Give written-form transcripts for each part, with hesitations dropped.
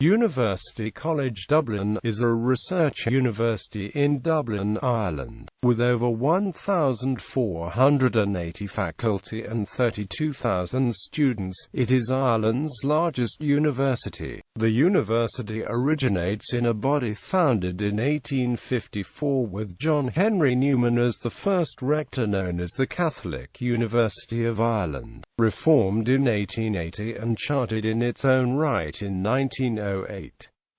University College Dublin is a research university in Dublin, Ireland, with over 1,480 faculty and 32,000 students. It is Ireland's largest university. The university originates in a body founded in 1854 with John Henry Newman as the first rector, known as the Catholic University of Ireland, reformed in 1880 and chartered in its own right in 1908.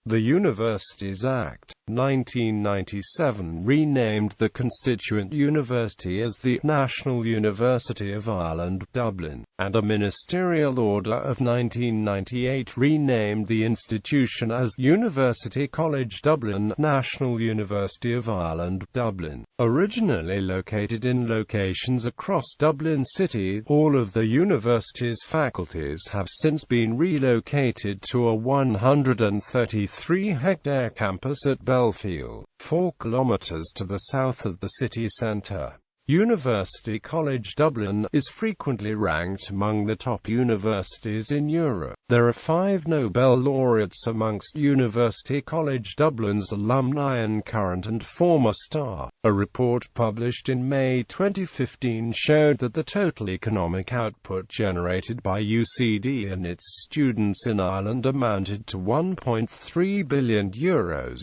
The Universities Act, 1997 renamed the constituent university as the National University of Ireland, Dublin, and a ministerial order of 1998 renamed the institution as University College Dublin, National University of Ireland, Dublin. Originally located in locations across Dublin City, all of the university's faculties have since been relocated to a 133-hectare campus at Belfield, 4 kilometers to the south of the city centre. University College Dublin is frequently ranked among the top universities in Europe. There are 5 Nobel laureates amongst University College Dublin's alumni and current and former staff. A report published in May 2015 showed that the total economic output generated by UCD and its students in Ireland amounted to €1.3 billion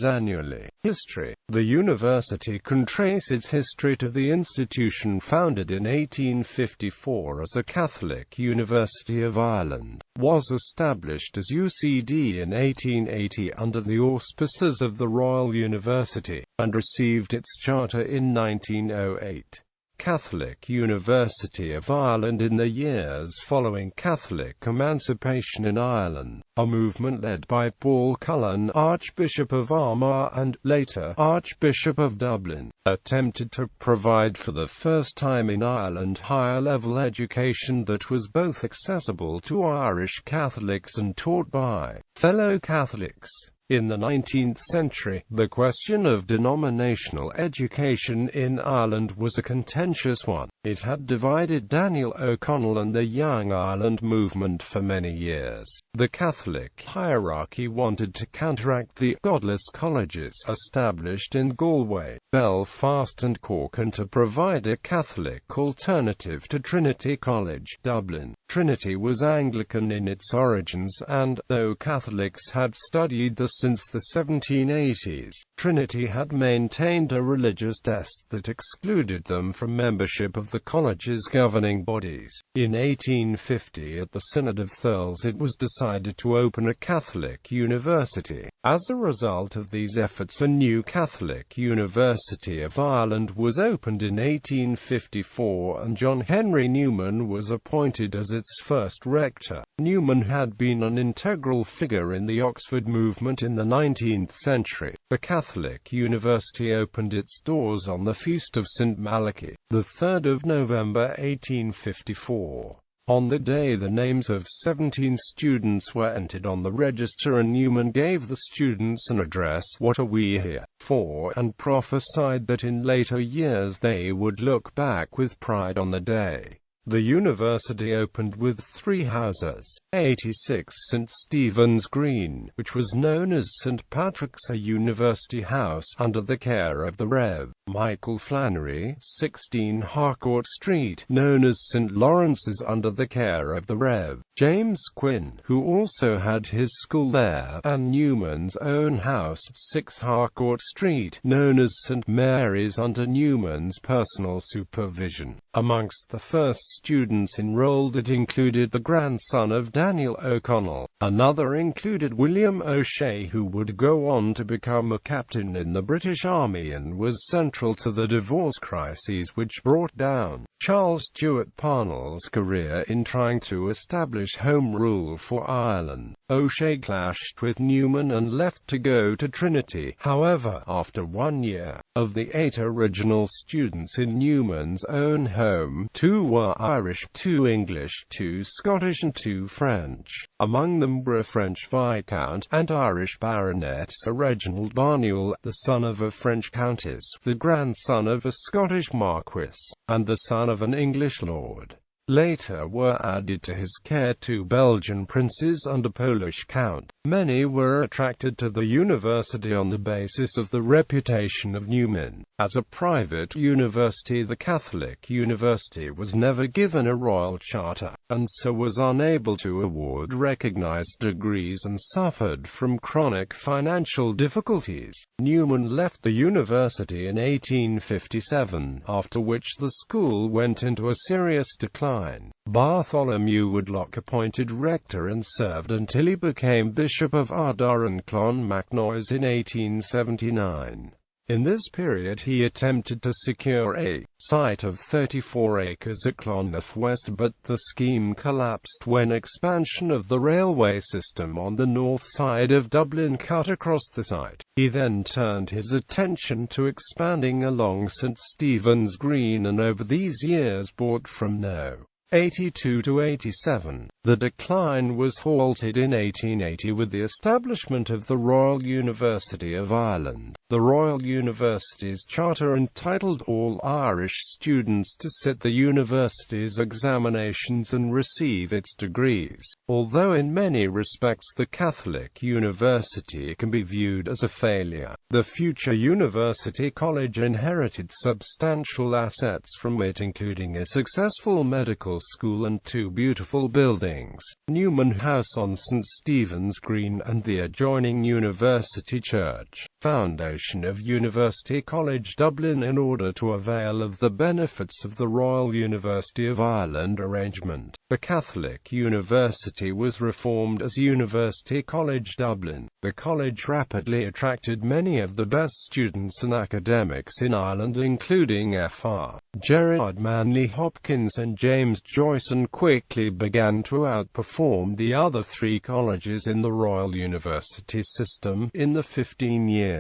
annually. History. The university can trace its history to the institution founded in 1854 as a Catholic University of Ireland, was established as UCD in 1880 under the auspices of the Royal University, and received its charter in 1908. Catholic University of Ireland. In the years following Catholic emancipation in Ireland, a movement led by Paul Cullen, Archbishop of Armagh and, later, Archbishop of Dublin, attempted to provide for the first time in Ireland higher-level education that was both accessible to Irish Catholics and taught by fellow Catholics. In the 19th century, the question of denominational education in Ireland was a contentious one. It had divided Daniel O'Connell and the Young Ireland movement for many years. The Catholic hierarchy wanted to counteract the godless colleges established in Galway, Belfast and Cork, and to provide a Catholic alternative to Trinity College, Dublin. Trinity was Anglican in its origins and, though Catholics had studied the since the 1780s, Trinity had maintained a religious test that excluded them from membership of the college's governing bodies. In 1850, at the Synod of Thurles, it was decided to open a Catholic university. As a result of these efforts, a new Catholic University of Ireland was opened in 1854, and John Henry Newman was appointed as its first rector. Newman had been an integral figure in the Oxford movement in the 19th century. The Catholic University opened its doors on the Feast of St. Malachy, the 3rd of November 1854. On the day, the names of 17 students were entered on the register, and Newman gave the students an address, "What are we here for?" and prophesied that in later years they would look back with pride on the day. The university opened with 3 houses: 86 St. Stephen's Green, which was known as St. Patrick's, a university house, under the care of the Rev. Michael Flannery; 16 Harcourt Street, known as St. Lawrence's, under the care of the Rev. James Quinn, who also had his school there; and Newman's own house, 6 Harcourt Street, known as St. Mary's, under Newman's personal supervision. Amongst the first students enrolled, it included the grandson of Daniel O'Connell. Another included William O'Shea, who would go on to become a captain in the British Army and was central to the divorce crises which brought down Charles Stewart Parnell's career in trying to establish Home Rule for Ireland. O'Shea clashed with Newman and left to go to Trinity. However, after 1 year, of the 8 original students in Newman's own home, 2 were Irish, 2 English, 2 Scottish and 2 French. Among them were a French Viscount and Irish Baronet Sir Reginald Barnewall, the son of a French Countess, the grandson of a Scottish Marquess, and the son of an English Lord. Later were added to his care two Belgian princes under Polish count. Many were attracted to the university on the basis of the reputation of Newman. As a private university, the Catholic University was never given a royal charter, and so was unable to award recognized degrees and suffered from chronic financial difficulties. Newman left the university in 1857, after which the school went into a serious decline. Bartholomew Woodlock appointed rector and served until he became Bishop of Ardagh and Clonmacnoise in 1879. In this period he attempted to secure a site of 34 acres at Clonmacnoise, but the scheme collapsed when expansion of the railway system on the north side of Dublin cut across the site. He then turned his attention to expanding along St Stephen's Green, and over these years bought from No. 82 to 87. The decline was halted in 1880 with the establishment of the Royal University of Ireland. The Royal University's charter entitled all Irish students to sit the university's examinations and receive its degrees. Although in many respects the Catholic University can be viewed as a failure, the future University College inherited substantial assets from it, including a successful medical school and two beautiful buildings, Newman House on St Stephen's Green and the adjoining University Church. Foundation of University College Dublin. In order to avail of the benefits of the Royal University of Ireland arrangement, the Catholic University was reformed as University College Dublin. The college rapidly attracted many of the best students and academics in Ireland, including Fr. Gerard Manley Hopkins and James Joyce, and quickly began to outperform the other three colleges in the Royal University system. In the 15 years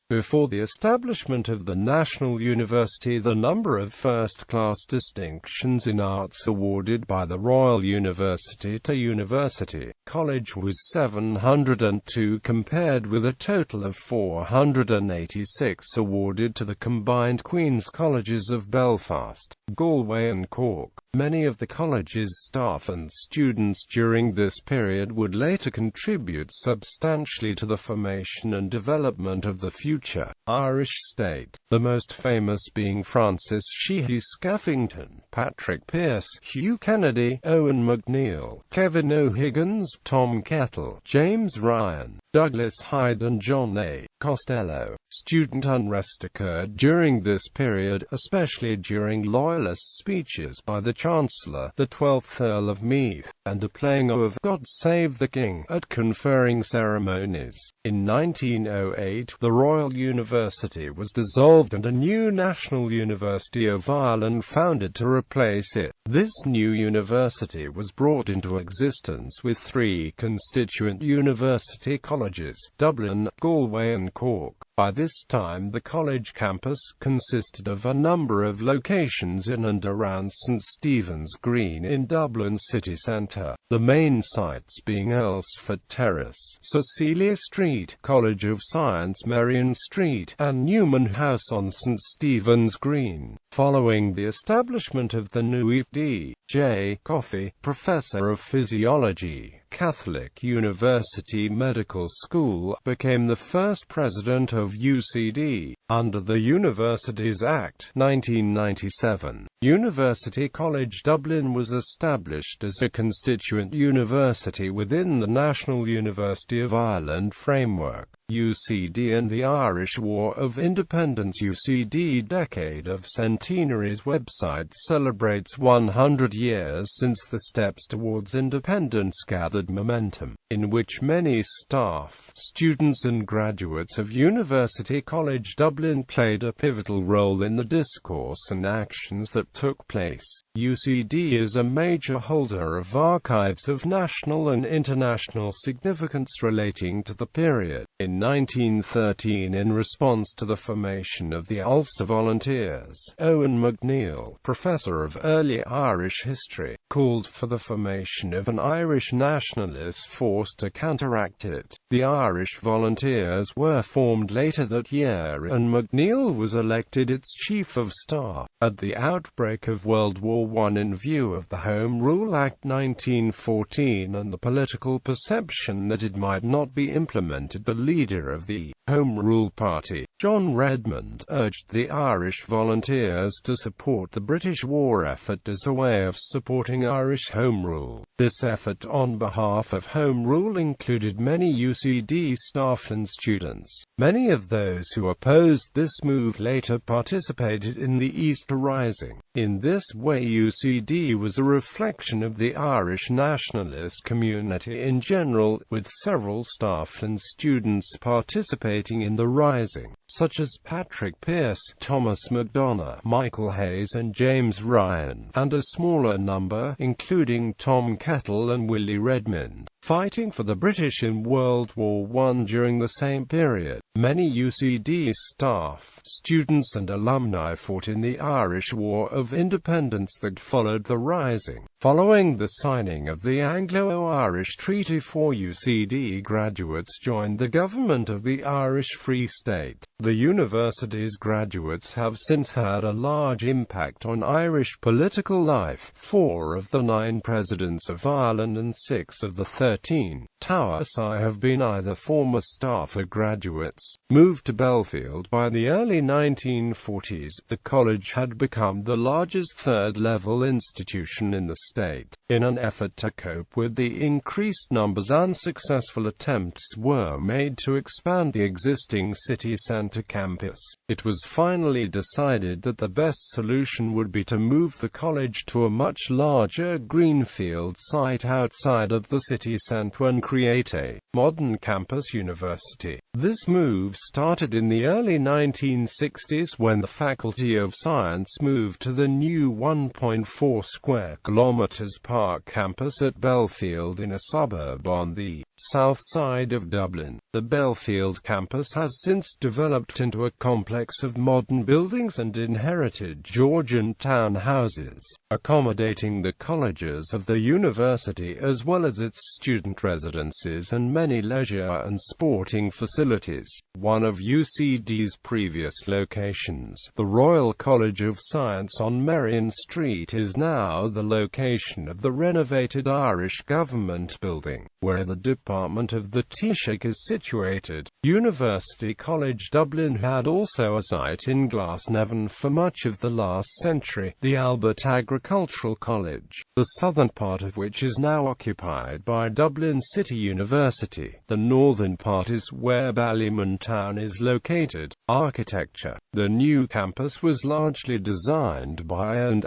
before the establishment of the National University, the number of first-class distinctions in arts awarded by the Royal University to University College was 702, compared with a total of 486 awarded to the combined Queen's Colleges of Belfast, Galway and Cork. Many of the college's staff and students during this period would later contribute substantially to the formation and development of the future Irish state, the most famous being Francis Sheehy Scaffington, Patrick Pearse, Hugh Kennedy, Owen McNeill, Kevin O'Higgins, Tom Kettle, James Ryan, Douglas Hyde and John A. Costello. Student unrest occurred during this period, especially during Loyalist speeches by the Chancellor, the 12th Earl of Meath, and the playing of God Save the King at conferring ceremonies. In 1908, the Royal University was dissolved and a new National University of Ireland founded to replace it. This new university was brought into existence with three constituent university colleges, Dublin, Galway and Cork. By this time the college campus consisted of a number of locations in and around St Stephen's Green in Dublin city centre, the main sites being Earlsford Terrace, Cecilia Street, College of Science Merrion Street, and Newman House on St Stephen's Green. Following the establishment of the new D.J. Coffey, Professor of Physiology, Catholic University Medical School, became the first president of UCD. Under the Universities Act, 1997, University College Dublin was established as a constituent university within the National University of Ireland framework. UCD and the Irish War of Independence. UCD Decade of Centenaries website celebrates 100 years since the steps towards independence gathered momentum, in which many staff, students and graduates of University College Dublin played a pivotal role in the discourse and actions that took place. UCD is a major holder of archives of national and international significance relating to the period. In 1913 in response to the formation of the Ulster Volunteers. Owen McNeill, professor of early Irish history, called for the formation of an Irish nationalist force to counteract it. The Irish Volunteers were formed later that year, and McNeill was elected its chief of staff. At the outbreak of World War I, in view of the Home Rule Act 1914 and the political perception that it might not be implemented, the leader of the Home Rule Party, John Redmond, urged the Irish Volunteers to support the British war effort as a way of supporting Irish Home Rule. This effort on behalf of Home Rule included many UCD staff and students. Many of those who opposed this move later participated in the Easter Rising. In this way, UCD was a reflection of the Irish nationalist community in general, with several staff and students participating in the Rising, such as Patrick Pearse, Thomas MacDonagh, Michael Hayes and James Ryan, and a smaller number, including Tom Kettle and Willie Redmond, fighting for the British in World War I during the same period. Many UCD staff, students and alumni fought in the Irish War of Independence that followed the Rising. Following the signing of the Anglo-Irish Treaty, 4 UCD graduates joined the government of the Irish Free State. The university's graduates have since had a large impact on Irish political life. 4 of the 9 presidents of Ireland and 6 of the 13 Taoiseach have been either former staff or graduates. Moved to Belfield by the early 1940s, the college had become the largest third-level institution in the state. In an effort to cope with the increased numbers, unsuccessful attempts were made to expand the existing city centre campus. It was finally decided that the best solution would be to move the college to a much larger greenfield site outside of the city centre and create a modern campus university. This move started in the early 1960s when the Faculty of Science moved to the new 1.4 square kilometres park campus at Belfield, in a suburb on the south side of Dublin. The Belfield campus has since developed into a complex of modern buildings and inherited Georgian townhouses, accommodating the colleges of the university as well as its student residences and many leisure and sporting facilities. One of UCD's previous locations, the Royal College of Science on Merrion Street, is now the location of the renovated Irish Government Building, where the Department of the Taoiseach is situated. University College Dublin had also a site in Glasnevin for much of the last century, the Albert Agricultural College, the southern part of which is now occupied by Dublin City University. The northern part is where Ballymuntown is located. Architecture. The new campus was largely designed by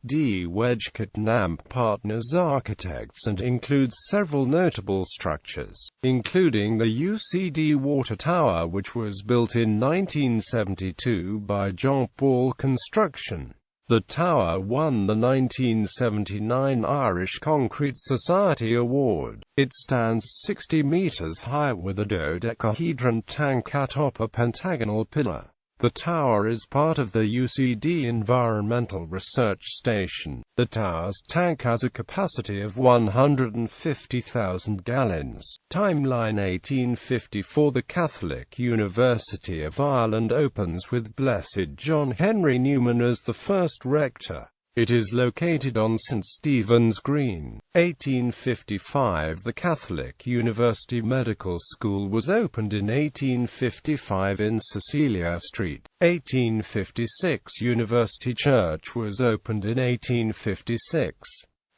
&D Wedgwood and AMP Partners Architects and includes several notable structures, including the UCD Water Tower, which was built in 1972 by Jean Paul Construction. The tower won the 1979 Irish Concrete Society Award. It stands 60 meters high with a dodecahedron tank atop a pentagonal pillar. The tower is part of the UCD Environmental Research Station. The tower's tank has a capacity of 150,000 gallons. Timeline 1854. The Catholic University of Ireland opens with Blessed John Henry Newman as the first rector. It is located on St. Stephen's Green. 1855. The Catholic University Medical School was opened in 1855 in Cecilia Street. 1856. University Church was opened in 1856.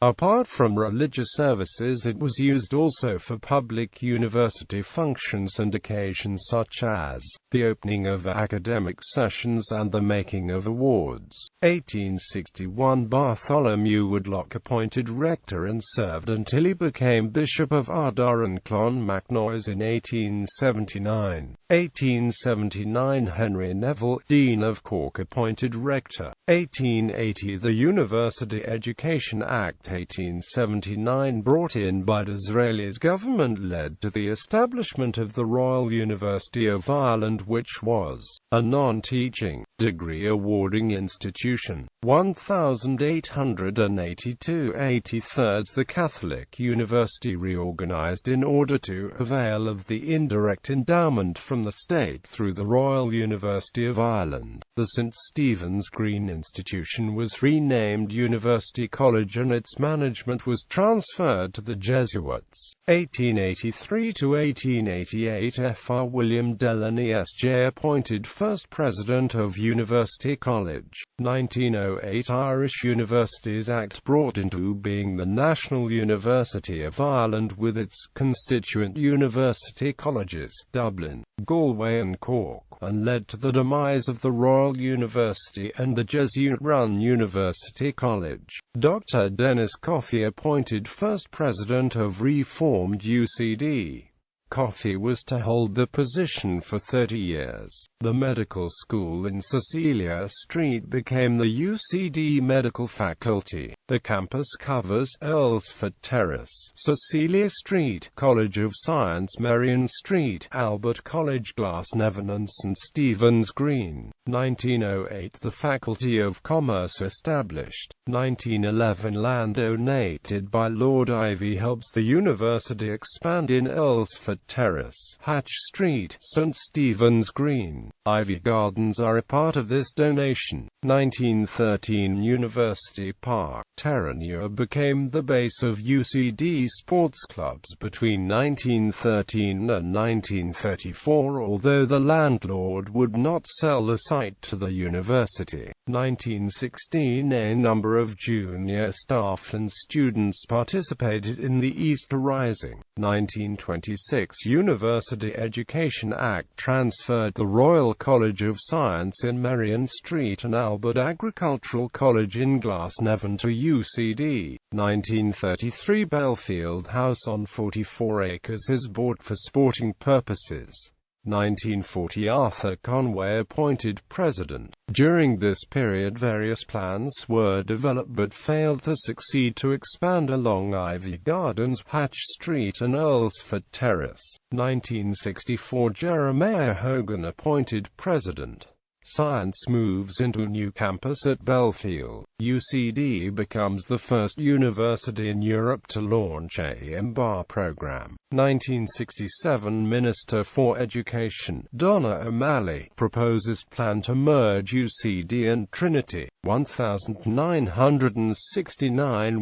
Apart from religious services, it was used also for public university functions and occasions such as the opening of academic sessions and the making of awards. 1861. Bartholomew Woodlock appointed rector and served until he became Bishop of Ardagh and Clonmacnoise in 1879. 1879. Henry Neville, Dean of Cork, appointed rector. 1880. The University Education Act 1879, brought in by Disraeli's government, led to the establishment of the Royal University of Ireland, which was a non-teaching, degree-awarding institution. 1882 83. The Catholic University reorganized in order to avail of the indirect endowment from the state through the Royal University of Ireland. The St. Stephen's Green Institution was renamed University College and its management was transferred to the Jesuits. 1883 to 1888. Fr. William Delaney S.J. appointed first president of University College. 1908 Irish Universities Act brought into being the National University of Ireland with its constituent university colleges, Dublin, Galway and Cork, and led to the demise of the Royal University and the Jesuit-run University College. Dr. Dennis Coffey appointed first president of reformed UCD. Coffey was to hold the position for 30 years. The medical school in Cecilia Street became the UCD Medical Faculty. The campus covers Earlsford Terrace, Cecilia Street, College of Science Merrion Street, Albert College Glasnevin and St. Stephen's Green. 1908 The Faculty of Commerce established. 1911 Land donated by Lord Ivy helps the university expand in Earlsford Terrace, Hatch Street, St. Stephen's Green. Ivy Gardens are a part of this donation. 1913 University Park, Terenure became the base of UCD sports clubs between 1913 and 1934, although the landlord would not sell the site to the university. 1916 A number of junior staff and students participated in the Easter Rising. 1926 University Education Act transferred the Royal College of Science in Merrion Street and Albert Agricultural College in Glasnevin to UCD. 1933 Belfield House on 44 acres is bought for sporting purposes. 1940 Arthur Conway appointed president. During this period various plans were developed but failed to succeed to expand along Ivy Gardens, Hatch Street and Earlsford Terrace. 1964 Jeremiah Hogan appointed president. Science moves into new campus at Belfield. UCD becomes the first university in Europe to launch a MBA program. 1967 Minister for Education, Donna O'Malley, proposes plan to merge UCD and Trinity. 1969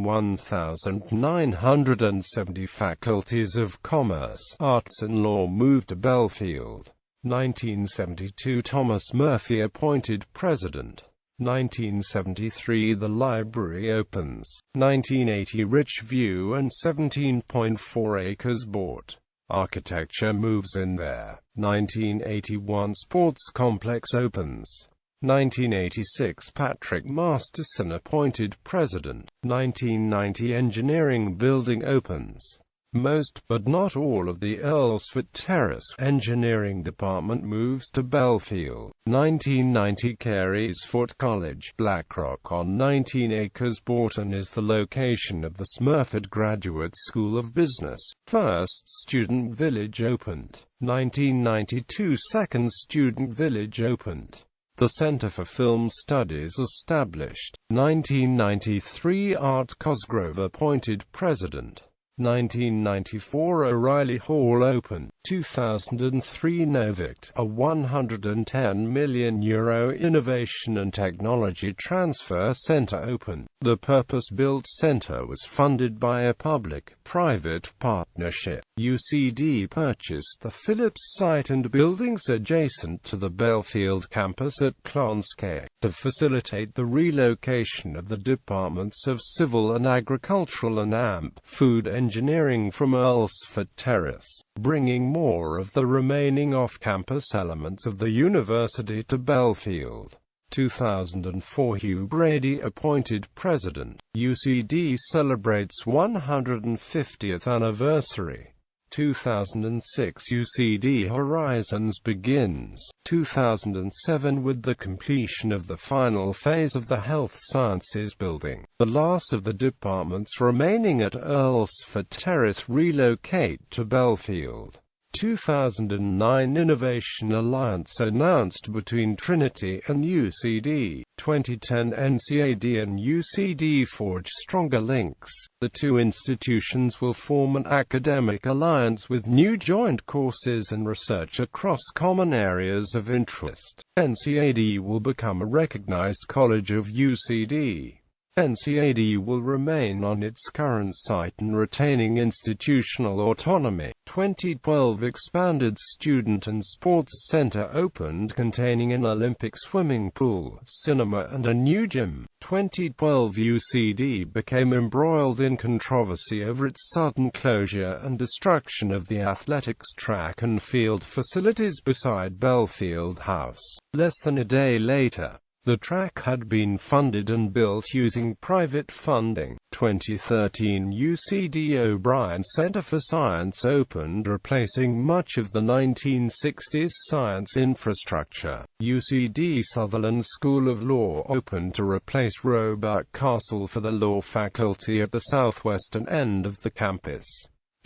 1970 faculties of Commerce, Arts and Law moved to Belfield. 1972 Thomas Murphy appointed president. 1973 The library opens. 1980 Rich View and 17.4 acres bought. Architecture moves in there. 1981 Sports complex opens. 1986 Patrick Masterson appointed president. 1990 Engineering building opens. Most, but not all, of the Earlsford Terrace engineering department moves to Belfield. 1990 Carysford College, Blackrock on 19 acres bought and is the location of the Smurford Graduate School of Business. First Student Village opened. 1992 Second Student Village opened. The Centre for Film Studies established. 1993 Art Cosgrove appointed president. 1994 O'Reilly Hall opened. 2003 Novict, a €110 million innovation and technology transfer centre opened. The purpose-built centre was funded by a public-private partnership. UCD purchased the Phillips site and buildings adjacent to the Belfield campus at Clonskeagh to facilitate the relocation of the departments of Civil and Agricultural and AMP Food Engineering from Earlsford Terrace, bringing more of the remaining off-campus elements of the university to Belfield. 2004 Hugh Brady appointed president. UCD celebrates 150th anniversary. 2006 UCD Horizons begins. 2007 with the completion of the final phase of the Health Sciences building. The last of the departments remaining at Earlsford Terrace relocate to Belfield. 2009 Innovation Alliance announced between Trinity and UCD. 2010 NCAD and UCD forge stronger links. The two institutions will form an academic alliance with new joint courses and research across common areas of interest. NCAD will become a recognized college of UCD. NCAD will remain on its current site and retaining institutional autonomy. 2012 expanded Student and Sports Centre opened containing an Olympic swimming pool, cinema and a new gym. 2012 UCD became embroiled in controversy over its sudden closure and destruction of the athletics track and field facilities beside Belfield House. Less than a day later, the track had been funded and built using private funding. 2013 UCD O'Brien Centre for Science opened, replacing much of the 1960s science infrastructure. UCD Sutherland School of Law opened to replace Roebuck Castle for the law faculty at the southwestern end of the campus.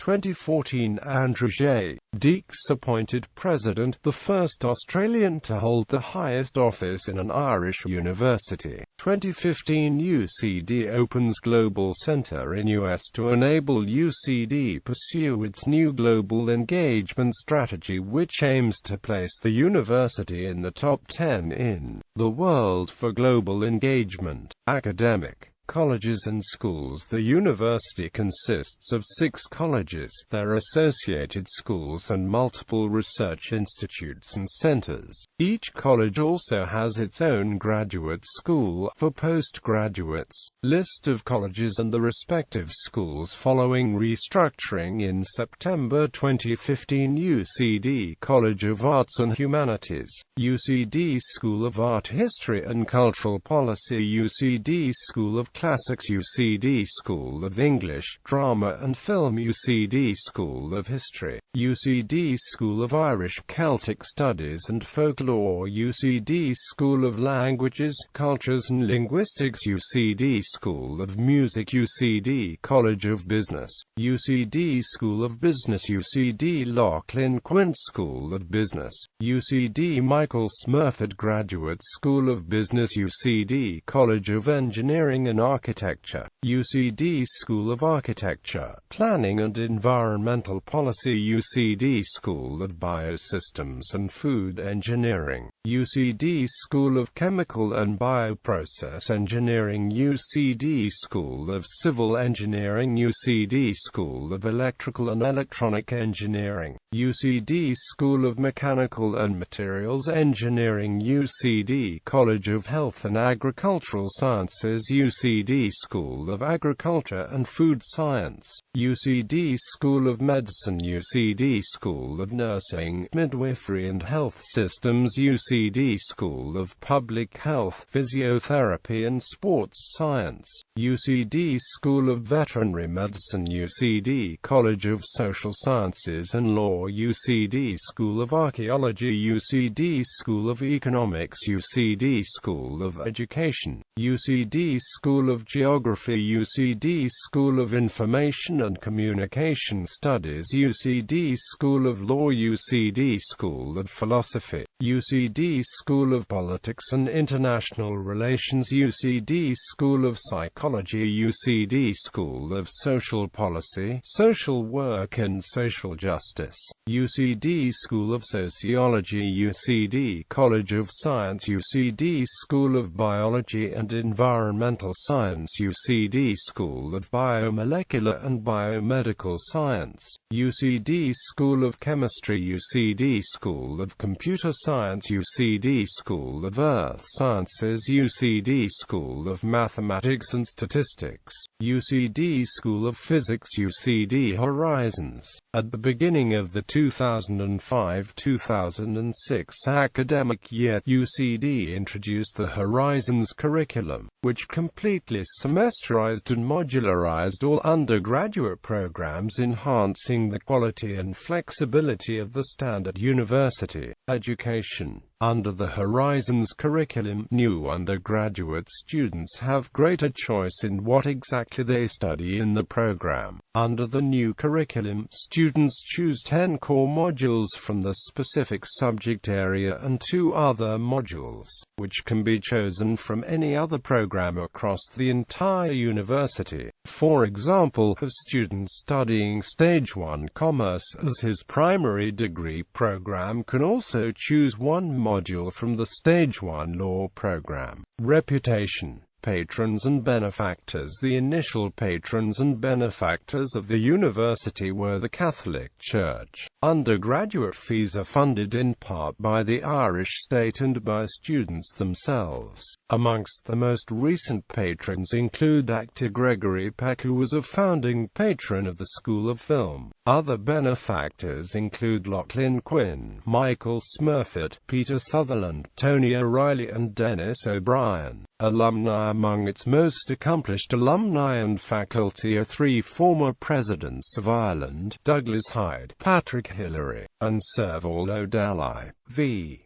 2014 Andrew J. Deeks appointed President, the first Australian to hold the highest office in an Irish university. 2015 UCD opens Global Centre in US to enable UCD pursue its new global engagement strategy, which aims to place the university in the top 10 in the world for global engagement. Academic colleges and schools. The university consists of 6 colleges, their associated schools and multiple research institutes and centers. Each college also has its own graduate school for postgraduates. List of colleges and the respective schools following restructuring in September 2015. UCD College of Arts and Humanities, UCD School of Art, History and Cultural Policy, UCD School of Classics, UCD School of English, Drama and Film, UCD School of History, UCD School of Irish, Celtic Studies and Folklore, UCD School of Languages, Cultures and Linguistics, UCD School of Music, UCD College of Business, UCD School of Business, UCD Lachlan Quint School of Business, UCD Michael Smurford Graduate School of Business, UCD College of Engineering and Architecture, UCD School of Architecture, Planning and Environmental Policy, UCD School of Biosystems and Food Engineering, UCD School of Chemical and Bioprocess Engineering, UCD School of Civil Engineering, UCD School of Electrical and Electronic Engineering, UCD School of Mechanical and Materials Engineering, UCD College of Health and Agricultural Sciences, UCD School of Agriculture and Food Science, UCD School of Medicine, UCD School of Nursing, Midwifery and Health Systems, UCD School of Public Health, Physiotherapy and Sports Science, UCD School of Veterinary Medicine, UCD College of Social Sciences and Law, UCD School of Archaeology, UCD School of Economics, UCD School of Education, UCD School of Geography, UCD School of Information and Communication Studies, UCD School of Law, UCD School of Philosophy, UCD School of Politics and International Relations, UCD School of Psychology, UCD School of Social Policy, Social Work and Social Justice, UCD School of Sociology, UCD College of Science, UCD School of Biology and Environmental Science, UCD School of Biomolecular and Biomedical Science, UCD School of Chemistry, UCD School of Computer Science, UCD School of Earth Sciences, UCD School of Mathematics and Statistics, UCD School of Physics, UCD Horizons. At the beginning of the 2005-2006 academic year, UCD introduced the Horizons curriculum, which completely semesterized and modularized all undergraduate programs, enhancing the quality and flexibility of the standard university education. Under the Horizons curriculum, new undergraduate students have greater choice in what exactly they study in the program. Under the new curriculum, students choose 10 core modules from the specific subject area and 2 other modules, which can be chosen from any other program across the entire university. For example, a student studying Stage 1 Commerce as his primary degree program can also choose one module from the Stage 1 Law program. Reputation. Patrons and benefactors. The initial patrons and benefactors of the university were the Catholic Church. Undergraduate fees are funded in part by the Irish state and by students themselves. Amongst the most recent patrons include actor Gregory Peck, who was a founding patron of the School of Film. Other benefactors include Lachlan Quinn, Michael Smurfett, Peter Sutherland, Tony O'Reilly and Dennis O'Brien. Alumni. Among its most accomplished alumni and faculty are 3 former presidents of Ireland, Douglas Hyde, Patrick Hillary, and Sir Waldo Dalai. V.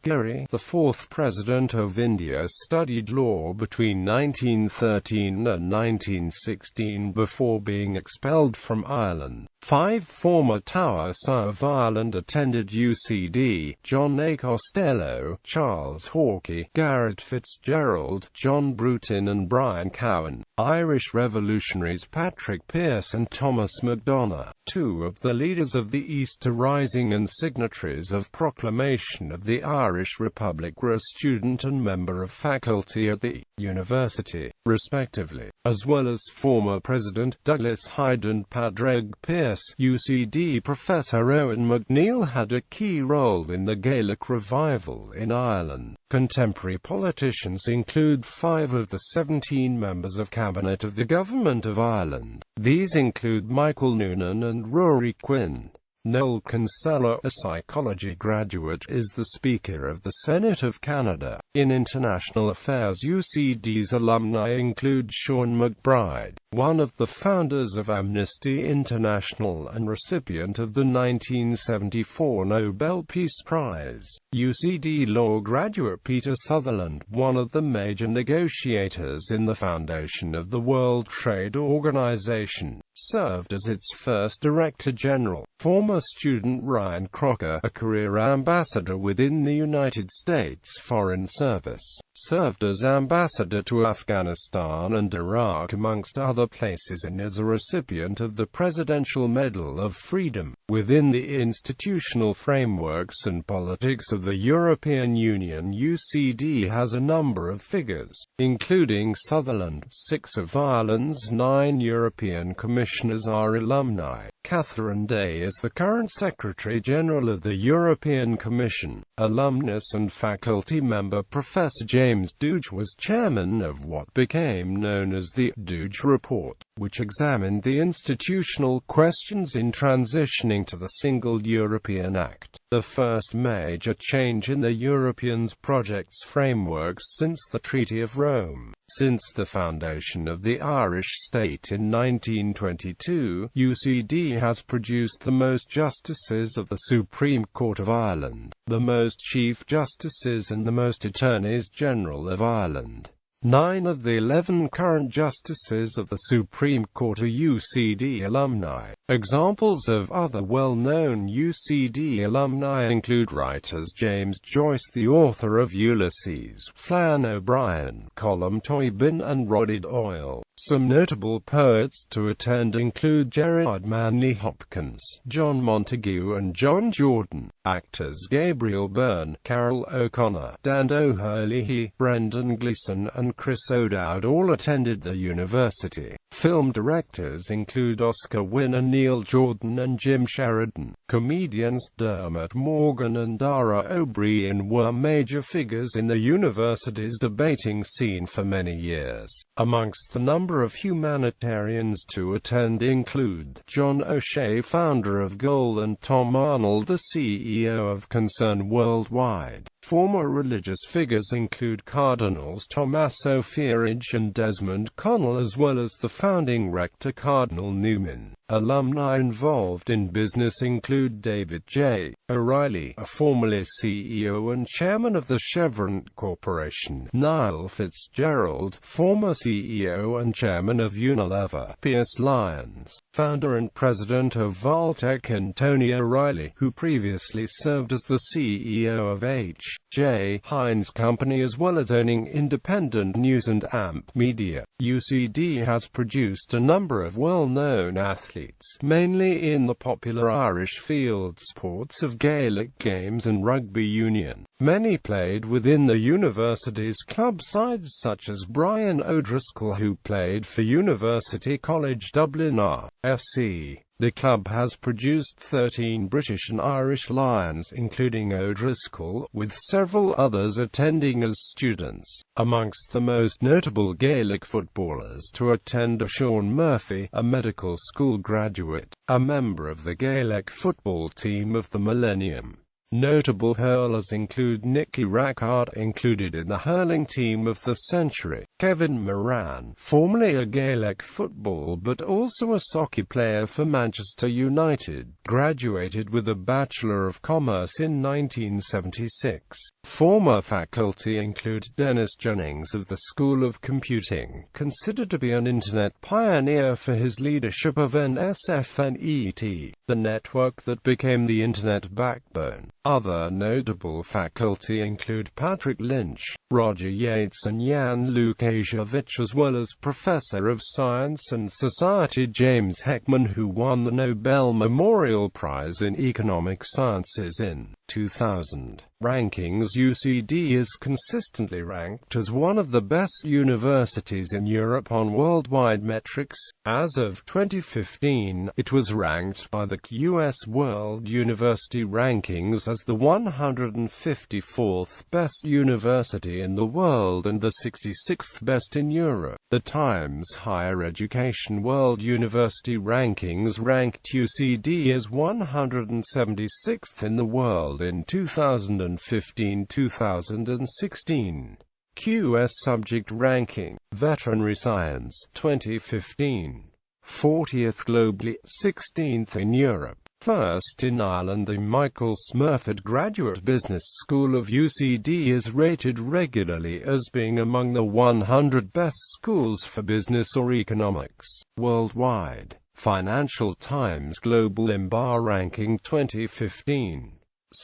Giri, the 4th President of India, studied law between 1913 and 1916 before being expelled from Ireland. 5 former Taoiseach of Ireland attended UCD: John A. Costello, Charles Hawkey, Garrett Fitzgerald, John Bruton and Brian Cowan. Irish revolutionaries Patrick Pearse and Thomas MacDonagh, 2 of the leaders of the Easter Rising and signatories of Proclamation of the Irish Republic, were a student and member of faculty at the university, respectively, as well as former President Douglas Hyde and Padraig Pearse. UCD Professor Owen McNeill had a key role in the Gaelic revival in Ireland. Contemporary politicians include 5 of the 17 members of Cabinet of the Government of Ireland. These include Michael Noonan and Rory Quinn. Noel Kinsella, a psychology graduate, is the Speaker of the Senate of Canada. In international affairs, UCD's alumni include Sean McBride, one of the founders of Amnesty International and recipient of the 1974 Nobel Peace Prize. UCD law graduate Peter Sutherland, one of the major negotiators in the foundation of the World Trade Organization, served as its first Director General. Former student Ryan Crocker, a career ambassador within the United States Foreign Service, served as ambassador to Afghanistan and Iraq amongst other places, and is a recipient of the Presidential Medal of Freedom. Within the institutional frameworks and politics of the European Union, UCD has a number of figures, including Sutherland. 6 of Ireland's 9 European commissioners are alumni. Catherine Day is the current Secretary-General of the European Commission. Alumnus and faculty member Professor James Dooge was chairman of what became known as the Dooge Report, which examined the institutional questions in transitioning to the Single European Act, the first major change in the European project's frameworks since the Treaty of Rome. Since the foundation of the Irish state in 1922, UCD has produced the most justices of the Supreme Court of Ireland, the most Chief Justices and the most Attorneys General of Ireland. 9 of the 11 current justices of the Supreme Court are UCD alumni. Examples of other well-known UCD alumni include writers James Joyce, the author of Ulysses, Flann O'Brien, Colm Tóibín and Roddy Doyle. Some notable poets to attend include Gerard Manley Hopkins, John Montague and John Jordan. Actors Gabriel Byrne, Carol O'Connor, Dan O'Hurley, Brendan Gleeson and Chris O'Dowd all attended the university. Film directors include Oscar winner Neil Jordan and Jim Sheridan. Comedians Dermot Morgan and Dara O'Brien were major figures in the university's debating scene for many years. Amongst the number of humanitarians to attend include John O'Shea, founder of Goal, and Tom Arnold, the CEO of Concern Worldwide. Former religious figures include Cardinals Tommaso Fiorich and Desmond Connell, as well as the founding rector Cardinal Newman. Alumni involved in business include David J. O'Reilly, a formerly CEO and chairman of the Chevron Corporation; Niall Fitzgerald, former CEO and chairman of Unilever; Pierce Lyons, founder and president of Valtech; and Tony O'Reilly, who previously served as the CEO of H.J. Heinz Company, as well as owning Independent News and AMP Media. UCD has produced a number of well-known athletes, mainly in the popular Irish field sports of Gaelic games and rugby union. Many played within the university's club sides, such as Brian O'Driscoll, who played for University College Dublin FC. The club has produced 13 British and Irish Lions, including O'Driscoll, with several others attending as students. Amongst the most notable Gaelic footballers to attend are Sean Murphy, a medical school graduate, a member of the Gaelic football team of the Millennium. Notable hurlers include Nicky Rackard, included in the hurling team of the century; Kevin Moran, formerly a Gaelic football but also a soccer player for Manchester United, graduated with a Bachelor of Commerce in 1976. Former faculty include Dennis Jennings of the School of Computing, considered to be an Internet pioneer for his leadership of NSFNET, the network that became the Internet backbone. Other notable faculty include Patrick Lynch, Roger Yates and Jan Lukasiewicz, as well as Professor of Science and Society James Heckman, who won the Nobel Memorial Prize in Economic Sciences in 2000. Rankings: UCD is consistently ranked as one of the best universities in Europe on worldwide metrics. As of 2015, it was ranked by the US World University Rankings as the 154th best university in the world and the 66th best in Europe. The Times Higher Education World University Rankings ranked UCD as 176th in the world in 2015-2016. QS Subject Ranking: Veterinary Science, 2015. 40th globally, 16th in Europe. First in Ireland. The Michael Smurford Graduate Business School of UCD is rated regularly as being among the 100 best schools for business or economics worldwide. Financial Times Global IMBA Ranking 2015.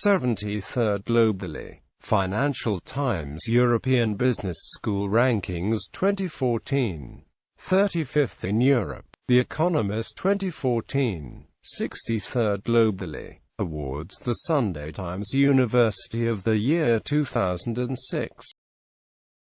73rd globally. Financial Times European Business School Rankings 2014. 35th in Europe. The Economist 2014. 63rd globally. Awards: The Sunday Times University of the Year 2006.